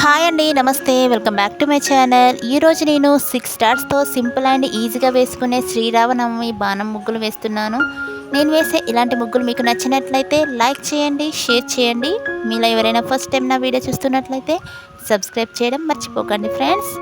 Hi అండి, నమస్తే. Welcome back to my channel. ఈరోజు నేను 6 స్టార్స్తో సింపుల్ అండ్ ఈజీగా వేసుకునే శ్రీరామనవమి బాణం ముగ్గులు వేస్తున్నాను. నేను వేసే ఇలాంటి ముగ్గులు మీకు నచ్చినట్లయితే లైక్ చేయండి, షేర్ చేయండి. మీలో ఎవరైనా ఫస్ట్ టైం నా వీడియో చూస్తున్నట్లయితే సబ్స్క్రైబ్ చేయడం మర్చిపోకండి ఫ్రెండ్స్.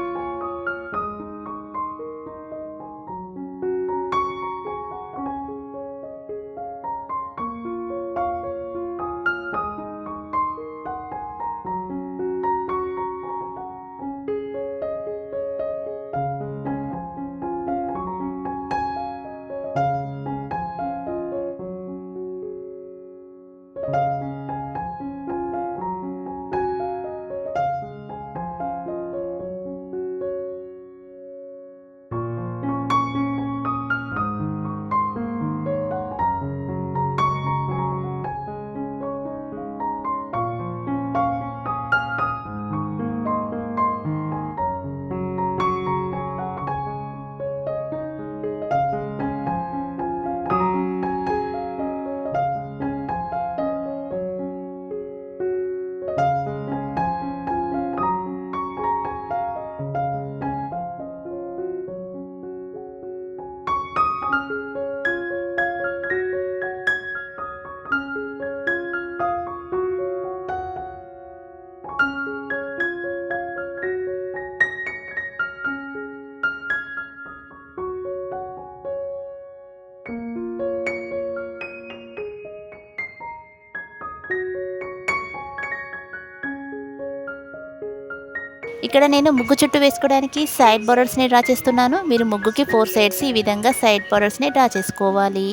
ఇక్కడ నేను ముగ్గు చుట్టూ వేసుకోవడానికి సైడ్ బార్డర్స్ని డ్రా చేస్తున్నాను. మీరు ముగ్గుకి 4 సైడ్స్ ఈ విధంగా సైడ్ బార్డర్స్ని డ్రా చేసుకోవాలి.